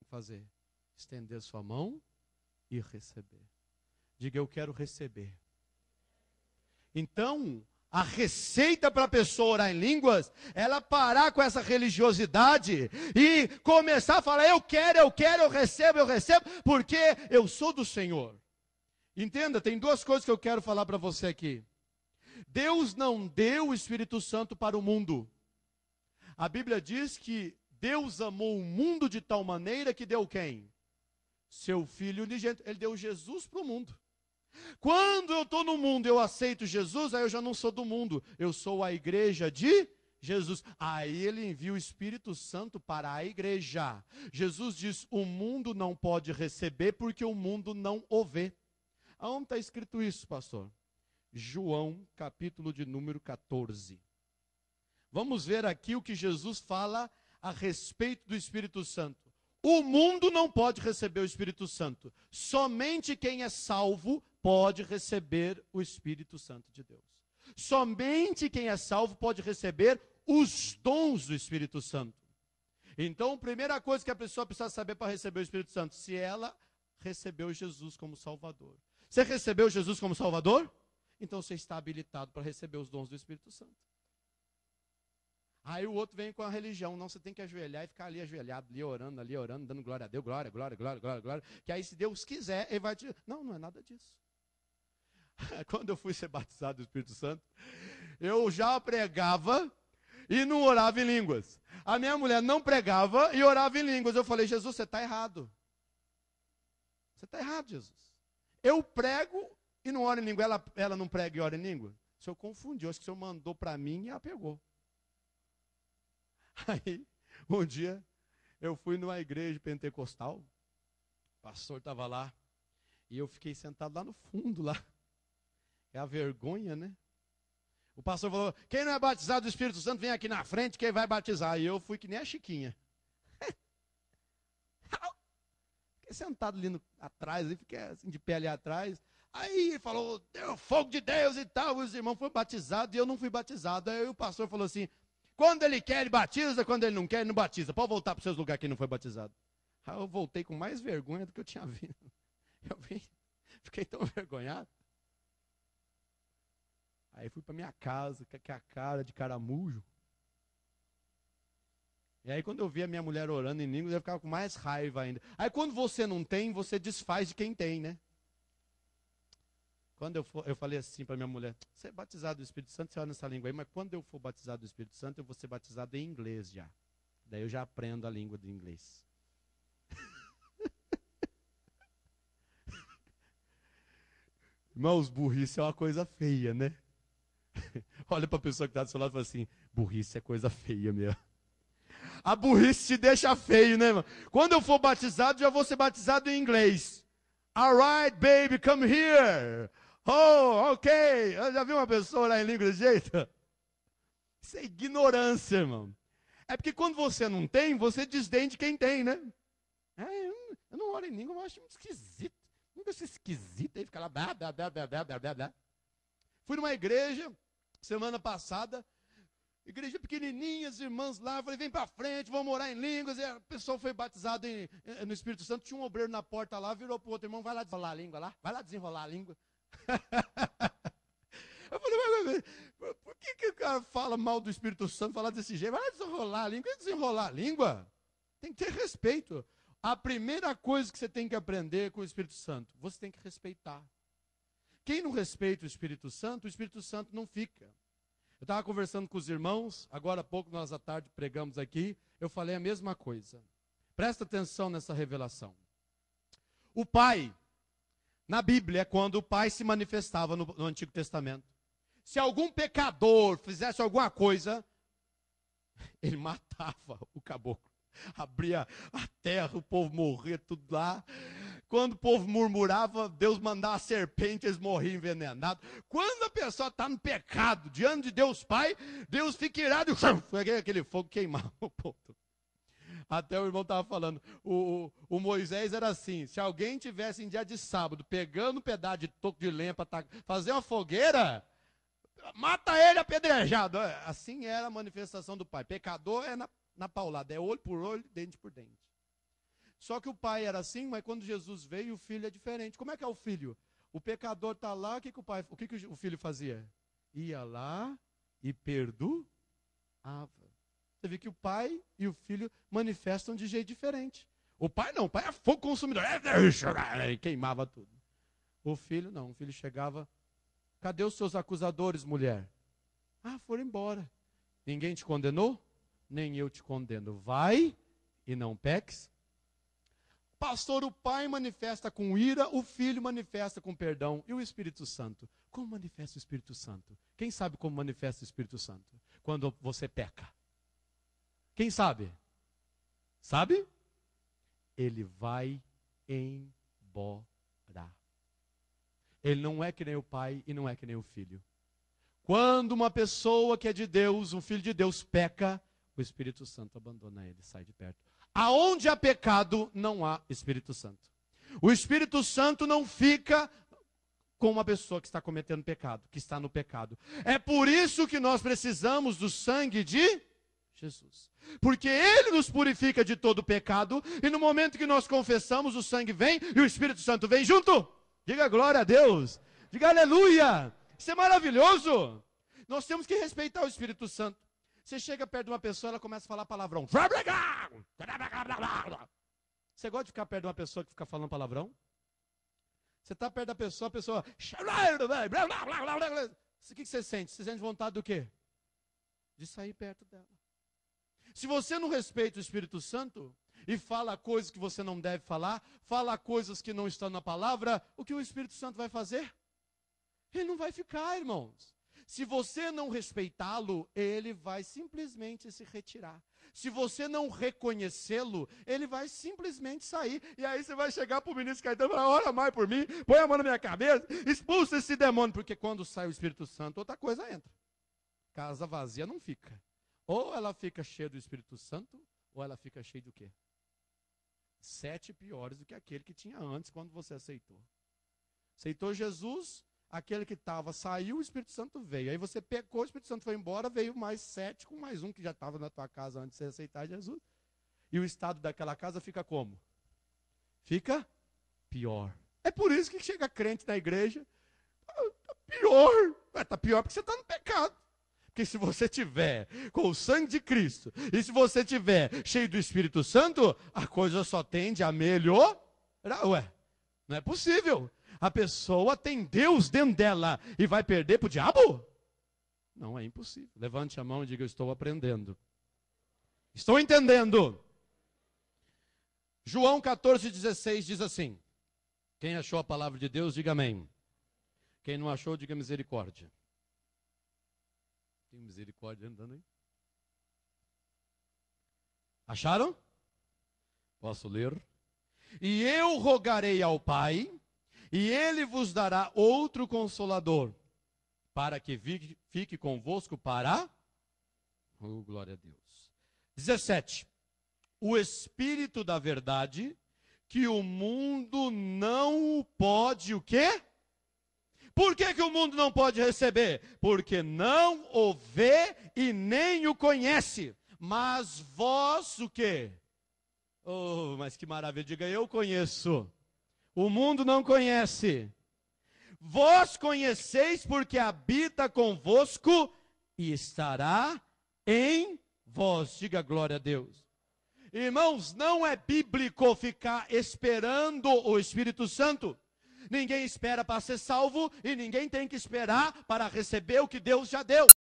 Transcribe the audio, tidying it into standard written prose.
fazer? Estender sua mão e receber. Diga, eu quero receber. Então, a receita para a pessoa orar em línguas, ela parar com essa religiosidade e começar a falar, eu quero, eu recebo, porque eu sou do Senhor. Entenda, tem duas coisas que eu quero falar para você aqui. Deus não deu o Espírito Santo para o mundo. A Bíblia diz que Deus amou o mundo de tal maneira que deu quem? Seu Filho unigênito. Ele deu Jesus para o mundo. Quando eu estou no mundo e eu aceito Jesus, aí eu já não sou do mundo. Eu sou a igreja de Jesus. Aí ele envia o Espírito Santo para a igreja. Jesus diz, o mundo não pode receber porque o mundo não o vê. Aonde está escrito isso, pastor? João, capítulo de número 14. Vamos ver aqui o que Jesus fala a respeito do Espírito Santo. O mundo não pode receber o Espírito Santo. Somente quem é salvo pode receber o Espírito Santo de Deus. Somente quem é salvo pode receber os dons do Espírito Santo. Então, a primeira coisa que a pessoa precisa saber para receber o Espírito Santo, se ela recebeu Jesus como Salvador. Você recebeu Jesus como Salvador? Então você está habilitado para receber os dons do Espírito Santo. Aí o outro vem com a religião, não, você tem que ajoelhar e ficar ali ajoelhado, ali orando, dando glória a Deus, glória, que aí se Deus quiser, ele vai te... Não, não é nada disso. Quando eu fui ser batizado do Espírito Santo, eu já pregava e não orava em línguas. A minha mulher não pregava e orava em línguas. Eu falei, Jesus, você está errado. Você está errado, Jesus. Eu prego e não oro em língua, ela não prega e ora em língua? O senhor confundiu, acho que o senhor mandou para mim e ela pegou. Aí, um dia, eu fui numa igreja pentecostal, o pastor estava lá, e eu fiquei sentado lá no fundo, lá. É a vergonha, né? O pastor falou, quem não é batizado do Espírito Santo, vem aqui na frente, quem vai batizar? E eu fui que nem a Chiquinha. Fiquei sentado ali atrás, fiquei assim, de pé ali atrás. Aí ele falou, deu fogo de Deus e tal, os irmãos foram batizados, e eu não fui batizado. Aí o pastor falou assim, quando ele quer, ele batiza, quando ele não quer, ele não batiza. Pode voltar para os seus lugares quem não foi batizado. Aí eu voltei com mais vergonha do que eu tinha vindo. Fiquei tão envergonhado. Aí fui para minha casa, com a cara de caramujo. E aí quando eu vi a minha mulher orando em línguas, eu ficava com mais raiva ainda. Aí quando você não tem, você desfaz de quem tem, né? Quando eu falei assim para minha mulher, você é batizado do Espírito Santo, você ora nessa língua aí, mas quando eu for batizado do Espírito Santo, eu vou ser batizado em inglês já. Daí eu já aprendo a língua do inglês. Irmãos, burrice é uma coisa feia, né? Olha para a pessoa que está do seu lado e fala assim, burrice é coisa feia mesmo. A burrice te deixa feio, né, irmão? Quando eu for batizado, já vou ser batizado em inglês. All right, baby, come here. Oh, ok. Eu já vi uma pessoa lá em língua desse jeito? Isso é ignorância, irmão. É porque quando você não tem, você desdém de quem tem, né? Eu não oro em língua, eu acho muito esquisito. Nunca acho esquisito, aí fica lá, blá, blá, blá, blá, blá, blá, blá. Fui numa igreja, semana passada, igreja pequenininha, as irmãs lá, falei, vem pra frente, vamos orar em línguas, e a pessoa foi batizada no Espírito Santo, tinha um obreiro na porta lá, virou pro outro irmão, vai lá desenrolar a língua lá, vai lá desenrolar a língua. Eu falei, mas por que o cara fala mal do Espírito Santo, fala desse jeito? Vai lá desenrolar a língua, desenrolar a língua? Tem que ter respeito. A primeira coisa que você tem que aprender com o Espírito Santo, você tem que respeitar. Quem não respeita o Espírito Santo não fica. Eu estava conversando com os irmãos, agora há pouco, nós à tarde pregamos aqui, eu falei a mesma coisa. Presta atenção nessa revelação. O Pai, na Bíblia, é quando o Pai se manifestava no Antigo Testamento. Se algum pecador fizesse alguma coisa, ele matava o caboclo. Abria a terra, o povo morria, tudo lá. Quando o povo murmurava, Deus mandava a serpente, eles morriam envenenados. Quando a pessoa está no pecado, diante de Deus Pai, Deus fica irado, foi aquele fogo queimar o povo. Até o irmão estava falando, o Moisés era assim, se alguém tivesse em dia de sábado, pegando um pedaço de toco de lenha para fazer uma fogueira, mata ele apedrejado. Assim era a manifestação do Pai. Pecador é na paulada, é olho por olho, dente por dente. Só que o pai era assim, mas quando Jesus veio, o filho é diferente. Como é que é o filho? O pecador está lá, o filho fazia? Ia lá e perdoava. Você vê que o pai e o filho manifestam de jeito diferente. O pai não, o pai é fogo consumidor. Queimava tudo. O filho não, o filho chegava, cadê os seus acusadores, mulher? Ah, foram embora. Ninguém te condenou? Nem eu te condeno. Vai e não peques. Pastor, o pai manifesta com ira, o filho manifesta com perdão. E o Espírito Santo? Como manifesta o Espírito Santo? Quem sabe como manifesta o Espírito Santo? Quando você peca. Quem sabe? Sabe? Ele vai embora. Ele não é que nem o pai e não é que nem o filho. Quando uma pessoa que é de Deus, um filho de Deus, peca, o Espírito Santo abandona ele, sai de perto. Aonde há pecado, não há Espírito Santo. O Espírito Santo não fica com uma pessoa que está cometendo pecado, que está no pecado. É por isso que nós precisamos do sangue de Jesus. Porque Ele nos purifica de todo pecado, e no momento que nós confessamos, o sangue vem e o Espírito Santo vem junto. Diga glória a Deus. Diga aleluia. Isso é maravilhoso. Nós temos que respeitar o Espírito Santo. Você chega perto de uma pessoa, ela começa a falar palavrão. Você gosta de ficar perto de uma pessoa que fica falando palavrão? Você está perto da pessoa, a pessoa... O que você sente? Você sente vontade do quê? De sair perto dela. Se você não respeita o Espírito Santo e fala coisas que você não deve falar, fala coisas que não estão na palavra, o que o Espírito Santo vai fazer? Ele não vai ficar, irmãos. Se você não respeitá-lo, ele vai simplesmente se retirar. Se você não reconhecê-lo, ele vai simplesmente sair. E aí você vai chegar para o ministro Caetano e falar, ora mais por mim, põe a mão na minha cabeça, expulsa esse demônio. Porque quando sai o Espírito Santo, outra coisa entra. Casa vazia não fica. Ou ela fica cheia do Espírito Santo, ou ela fica cheia do quê? 7 piores do que aquele que tinha antes, quando você aceitou. Aceitou Jesus, aquele que estava, saiu, o Espírito Santo veio. Aí você pecou, o Espírito Santo foi embora, veio mais 7 com mais um que já estava na tua casa antes de você aceitar Jesus. E o estado daquela casa fica como? Fica pior. É por isso que chega crente na igreja, está pior. Está pior porque você está no pecado. Porque se você tiver com o sangue de Cristo, e se você tiver cheio do Espírito Santo, a coisa só tende a melhorar. Ué, não é possível. A pessoa tem Deus dentro dela e vai perder para o diabo? Não, é impossível. Levante a mão e diga, eu estou aprendendo. Estou entendendo. João 14,16 diz assim. Quem achou a palavra de Deus, diga amém. Quem não achou, diga misericórdia. Tem misericórdia andando aí? Acharam? Posso ler? E eu rogarei ao Pai, e Ele vos dará outro Consolador, para que fique convosco para... Oh, glória a Deus. 17. O Espírito da verdade, que o mundo não pode o quê? Por que o mundo não pode receber? Porque não o vê e nem o conhece. Mas vós o quê? Oh, mas que maravilha. Diga, eu conheço. O mundo não conhece. Vós conheceis porque habita convosco e estará em vós. Diga glória a Deus. Irmãos, não é bíblico ficar esperando o Espírito Santo. Ninguém espera para ser salvo e ninguém tem que esperar para receber o que Deus já deu.